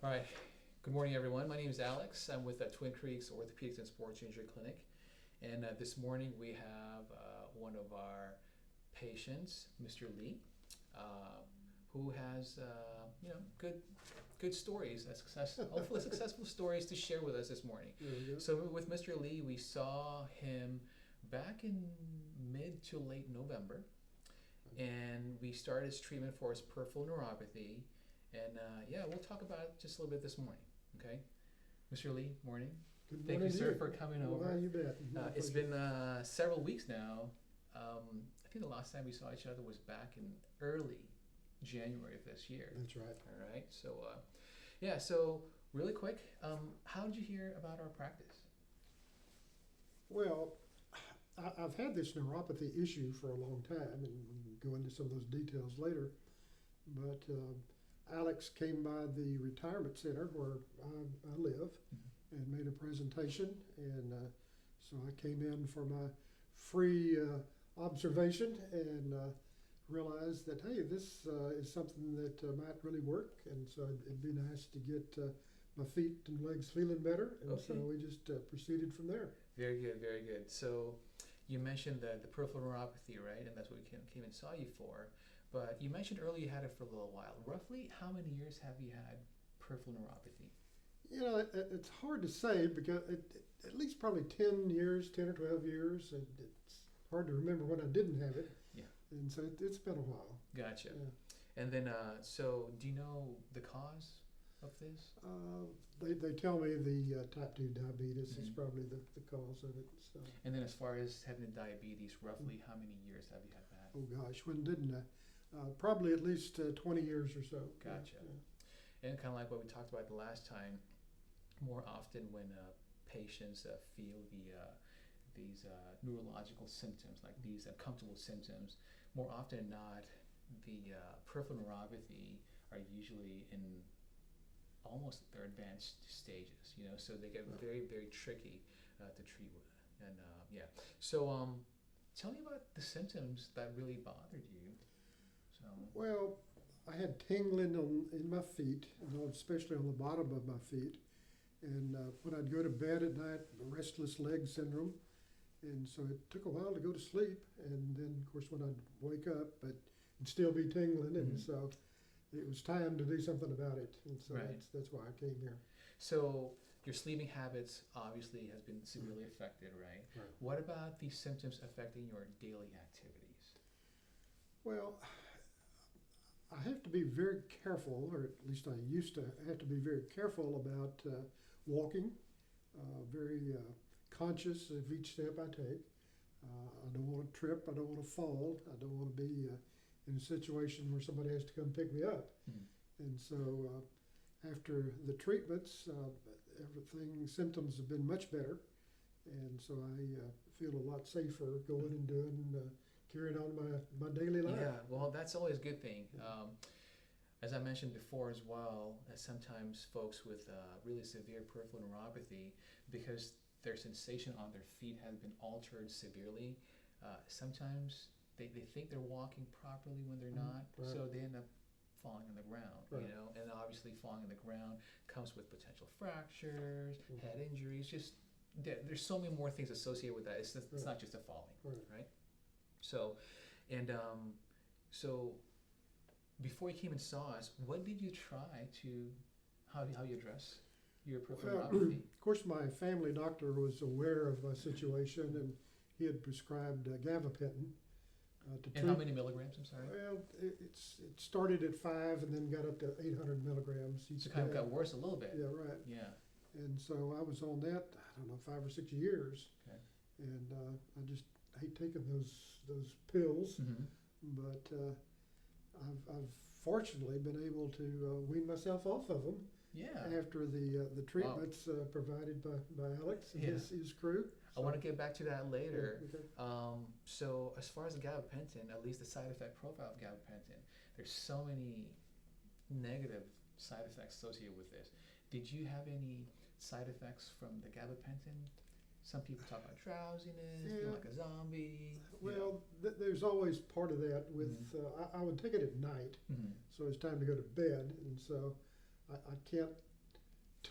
All right. Good morning, everyone. My name is Alex. I'm with Twin Creeks Orthopedics and Sports Injury Clinic. And this morning we have one of our patients, Mr. Lee, who has good stories, hopefully successful stories to share with us this morning. So with Mr. Lee, we saw him back in mid to late November, and we started his treatment for his peripheral neuropathy. And we'll talk about it just a little bit this morning. Okay, Mr. Lee, morning. Good Thank morning you, sir, for coming over. Well, you bet. It's been several weeks now. I think the last time we saw each other was back in early January of this year. That's right. All right. So, So really quick, how did you hear about our practice? Well, I've had this neuropathy issue for a long time, and we can go into some of those details later. But Alex came by the retirement center where I live and made a presentation, and so I came in for my free observation and realized that, hey, this is something that might really work, and so it'd be nice to get my feet and legs feeling better, and so we just proceeded from there. Very good, very good. So you mentioned the peripheral neuropathy, right? And that's what we came and saw you for. But you mentioned earlier you had it for a little while. Roughly how many years have you had peripheral neuropathy? You know, it's hard to say because at least probably 10 years, 10 or 12 years. It's hard to remember when I didn't have it. Yeah. And so it's been a while. Gotcha. Yeah. And then, so do you know the cause of this? They tell me the type 2 diabetes is probably the cause of it. So. And then as far as having the diabetes, roughly how many years have you had that? Oh gosh, when didn't I? Probably at least 20 years or so. Gotcha. Yeah. And kind of like what we talked about the last time, more often when patients feel these neurological symptoms, like these uncomfortable symptoms, more often than not, the peripheral neuropathy are usually in almost their advanced stages, so they get very, very tricky to treat with. And so tell me about the symptoms that really bothered you. Well, I had tingling in my feet, especially on the bottom of my feet. And when I'd go to bed at night, restless leg syndrome. And so it took a while to go to sleep. And then, of course, when I'd wake up, it'd still be tingling. And so it was time to do something about it. And so that's why I came here. So your sleeping habits obviously has been severely affected, right? What about these symptoms affecting your daily activities? Well, I have to be very careful, or at least I used to have to be very careful about walking, very conscious of each step I take. I don't want to trip, I don't want to fall, I don't want to be in a situation where somebody has to come pick me up. And so after the treatments, symptoms have been much better, and so I feel a lot safer going and doing carrying on my daily life. Yeah, well, that's always a good thing. As I mentioned before as well, sometimes folks with really severe peripheral neuropathy, because their sensation on their feet has been altered severely, sometimes they think they're walking properly when they're not, so they end up falling on the ground, and obviously falling on the ground comes with potential fractures, head injuries, just there's so many more things associated with that. It's not just a falling, right? So, so before you came and saw us, what did you try to, how you address your peripheral neuropathy? Of course, my family doctor was aware of my situation, and he had prescribed Gabapentin to treat. And how many milligrams, I'm sorry? Well, it started at 5 and then got up to 800 milligrams each So it kind of day. got worse a little bit. Yeah, right. Yeah. And so I was on that, 5 or 6 years. Okay. And I just hate taking those pills, but I've fortunately been able to wean myself off of them. Yeah. After the treatments provided by Alex and his crew. So, I want to get back to that later. Yeah, okay. So as far as the gabapentin, at least the side effect profile of gabapentin, there's so many negative side effects associated with this. Did you have any side effects from the gabapentin? Some people talk about drowsiness, feel like a zombie. Well, there's always part of that with, I would take it at night, so it's time to go to bed, and so I can't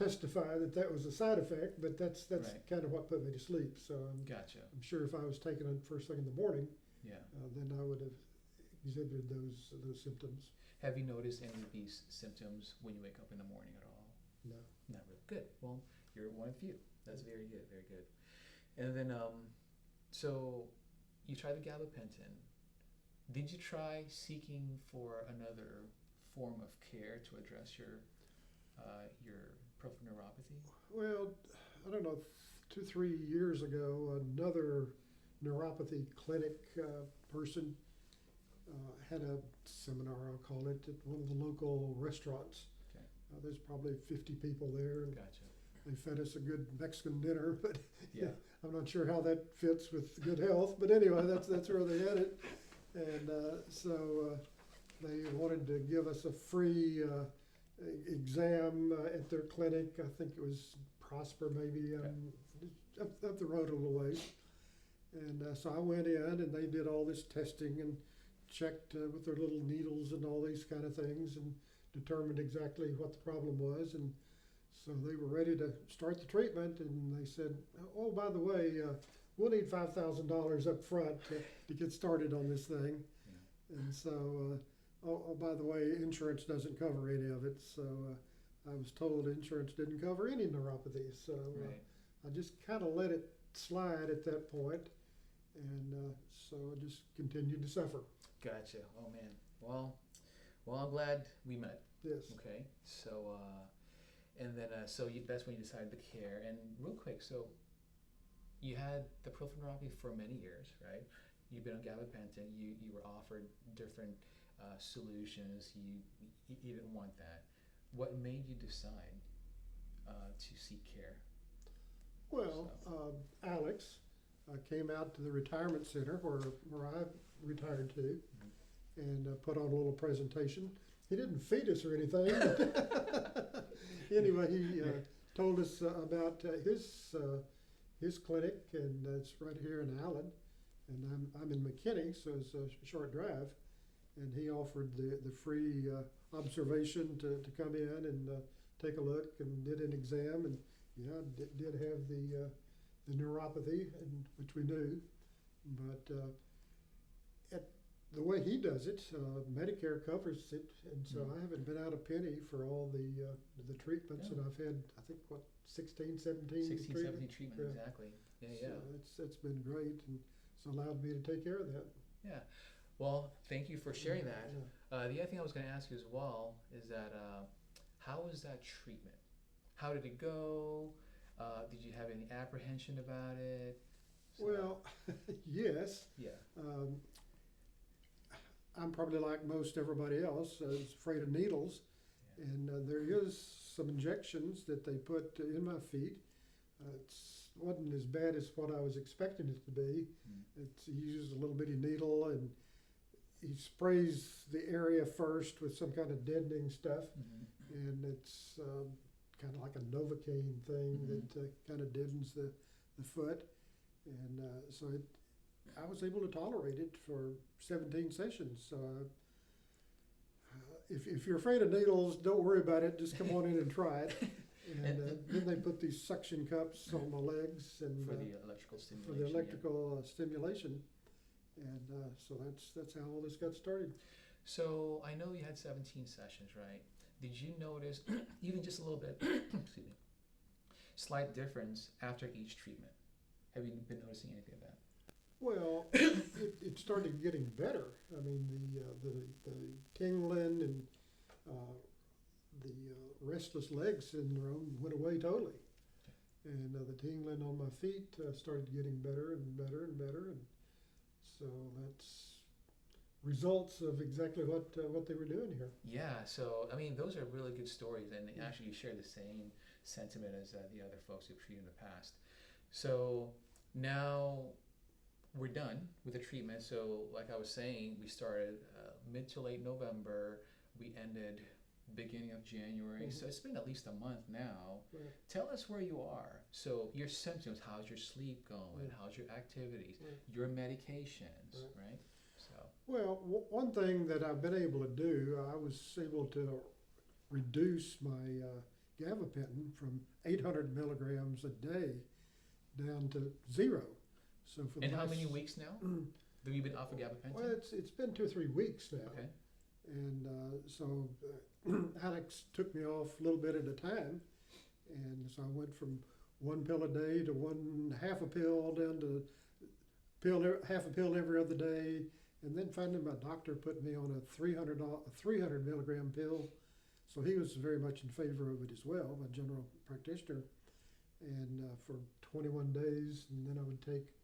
testify that that was a side effect, but that's Right. kind of what put me to sleep. So Gotcha. I'm sure if I was taking it first thing in the morning, Yeah. then I would have exhibited those symptoms. Have you noticed any of these symptoms when you wake up in the morning at all? No. Not really. Good. Well, you're one of few. That's very good. Very good. And then, so you tried the gabapentin. Did you try seeking for another form of care to address your peripheral neuropathy? Well, I don't know, 2-3 years ago, another neuropathy clinic person had a seminar, I'll call it, at one of the local restaurants. Okay. There's probably 50 people there, and Gotcha. they fed us a good Mexican dinner, but Yeah. I'm not sure how that fits with good health. But anyway, that's where they had it, and so they wanted to give us a free exam at their clinic. I think it was Prosper, maybe up the road a little ways. And so I went in, and they did all this testing and checked with their little needles and all these kind of things, and determined exactly what the problem was. And so they were ready to start the treatment, and they said, "Oh, by the way, we'll need $5,000 up front to get started on this thing." Yeah. And so, oh, by the way, insurance doesn't cover any of it. So I was told insurance didn't cover any neuropathy. So Right. I just kind of let it slide at that point, and so I just continued to suffer. Gotcha. Oh man. Well, I'm glad we met. Yes. Okay. So, and then that's when you decided the care. And real quick, so you had the peripheral neuropathy for many years, right? You've been on gabapentin. You were offered different solutions. You didn't want that. What made you decide to seek care? Well, Alex came out to the retirement center where I retired to, and put on a little presentation. He didn't feed us or anything. Anyway, he told us about his clinic, and it's right here in Allen, and I'm in McKinney, so it's a short drive. And he offered the free observation to come in and take a look, and did an exam, and yeah, did have the neuropathy, which we knew, but the way he does it, Medicare covers it, and so I haven't been out a penny for all the treatments that I've had. I think 16, 17 treatments. treatment, Yeah. exactly. Yeah. So it's been great, and it's allowed me to take care of that. Yeah. Well, thank you for sharing that. Yeah. The other thing I was going to ask you as well is that how was that treatment? How did it go? Did you have any apprehension about it? So, Well, yes. yeah. I'm probably like most everybody else, I was afraid of needles, Yeah. and there is some injections that they put in my feet. It wasn't as bad as what I was expecting it to be. He uses a little bitty needle, and he sprays the area first with some kind of deadening stuff, and it's kind of like a Novocaine thing that kind of deadens the foot, and so I was able to tolerate it for 17 sessions. So if you're afraid of needles, don't worry about it. Just come on in and try it. And then they put these suction cups on my legs, and For the electrical stimulation. for the electrical stimulation. And so that's how all this got started. So I know you had 17 sessions, right? Did you notice even just a little bit, excuse me, slight difference after each treatment? Have you been noticing anything of that? Well, it started getting better. I mean, the tingling and the restless leg syndrome went away totally, and the tingling on my feet started getting better and better and better, and so that's results of exactly what they were doing here. Yeah, so I mean, those are really good stories, and actually, you share the same sentiment as the other folks who've treated in the past. So now we're done with the treatment. So, like I was saying, we started mid to late November. We ended beginning of January. So it's been at least a month now. Right. Tell us where you are. So your symptoms. How's your sleep going? How's your activities? Your medications, right? So. Well, one thing that I've been able to do, I was able to reduce my gabapentin from 800 milligrams a day down to 0. So for the And how last, many weeks now have you been off of gabapentin? well, it's been 2 or 3 weeks now. Okay. And so Alex took me off a little bit at a time, and so I went from 1 pill a day to half a pill down to half a pill every other day, and then finally my doctor put me on a 300 milligram pill. So he was very much in favor of it as well, my general practitioner, and for 21 days, and then I would take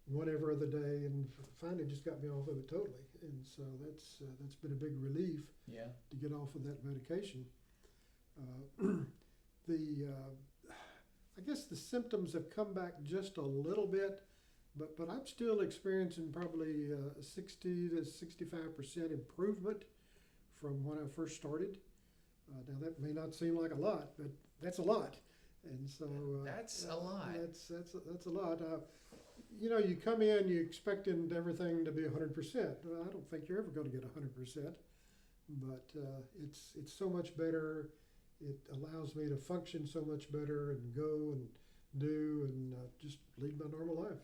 one every other day, and finally just got me off of it totally. And so that's been a big relief to get off of that medication. I guess the symptoms have come back just a little bit, but I'm still experiencing probably 60 to 65% improvement from when I first started. Now that may not seem like a lot, but that's a lot. And so that's a lot. That's a lot. You know, you come in, you expecting everything to be 100%. Well, I don't think you're ever going to get 100%, but it's so much better. It allows me to function so much better and go and do and just lead my normal life.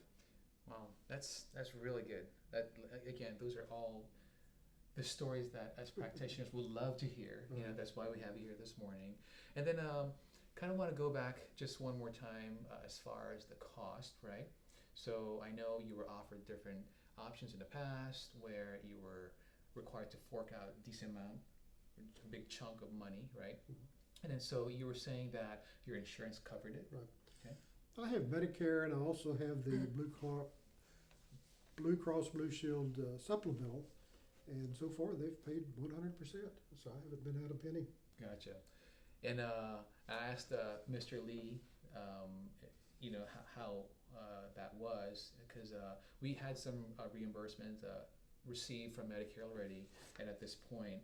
Wow, that's really good. That again, those are all the stories that as practitioners would love to hear. You know, that's why we have you here this morning. And then kind of want to go back just one more time as far as the cost, right? So I know you were offered different options in the past where you were required to fork out a decent amount, a big chunk of money, right? And then so you were saying that your insurance covered it. Right. Okay. I have Medicare, and I also have the Blue Cross Blue Shield supplemental, and so far they've paid 100%. So I haven't been out a penny. Gotcha. And I asked Mr. Lee, you know, how that was, because we had some reimbursement received from Medicare already, and at this point,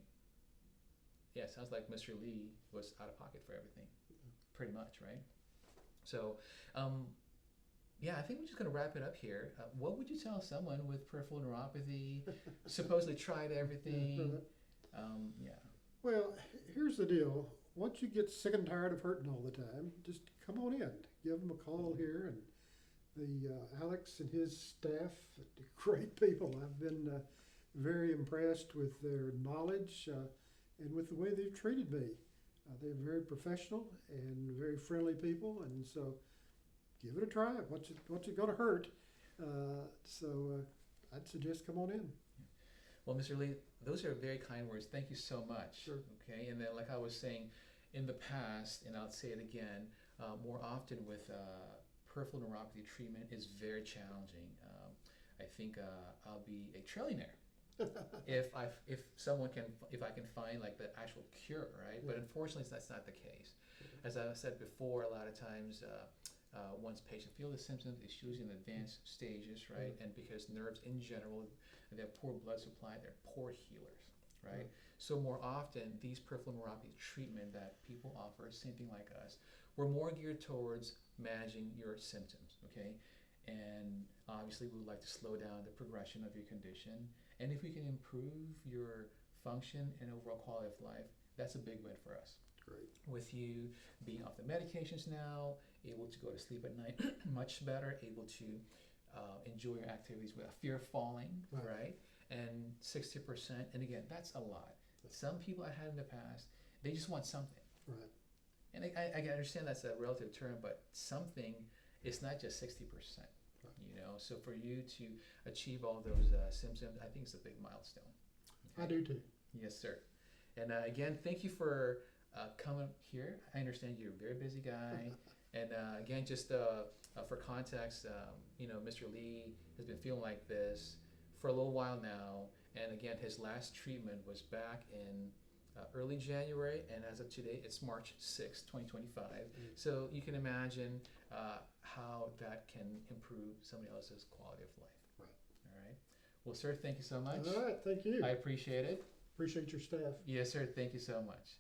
yeah, it sounds like Mr. Lee was out of pocket for everything, pretty much, right? So, yeah, I think we're just going to wrap it up here. What would you tell someone with peripheral neuropathy, supposedly tried everything? Yeah. Well, here's the deal. Once you get sick and tired of hurting all the time, just come on in. Give them a call here, and the Alex and his staff, great people. I've been very impressed with their knowledge and with the way they've treated me. They're very professional and very friendly people, and so give it a try. What's it going to hurt? So I'd suggest come on in. Well, Mr. Lee, those are very kind words. Thank you so much. Sure. Okay, and then like I was saying, in the past, and I'll say it again, more often with peripheral neuropathy treatment is very challenging. I think I'll be a trillionaire if I can find like the actual cure, right? But unfortunately, that's not the case. As I said before, a lot of times once patients feel the symptoms, it's usually in advanced stages, right? And because nerves in general, they have poor blood supply, they're poor healers, right? So more often, these peripheral neuropathy treatment that people offer, same thing like us, we're more geared towards managing your symptoms, okay? And obviously, we would like to slow down the progression of your condition. And if we can improve your function and overall quality of life, that's a big win for us. Great. With you being off the medications now, able to go to sleep at night much better, able to enjoy your activities without fear of falling, right? And 60%, and again, that's a lot. Some people I had in the past, they just want something. Right. And I understand that's a relative term, but something is not just 60%. You know, so for you to achieve all those symptoms, I think it's a big milestone. Okay? I do too. Yes, sir. And again, thank you for coming here. I understand you're a very busy guy. And again, just for context, you know, Mr. Lee has been feeling like this for a little while now. And again, his last treatment was back in early January, and as of today, it's March 6th, 2025. So you can imagine how that can improve somebody else's quality of life. Right. All right. Well, sir, thank you so much. All right. Thank you. I appreciate it. Appreciate your staff. Yes, sir. Thank you so much.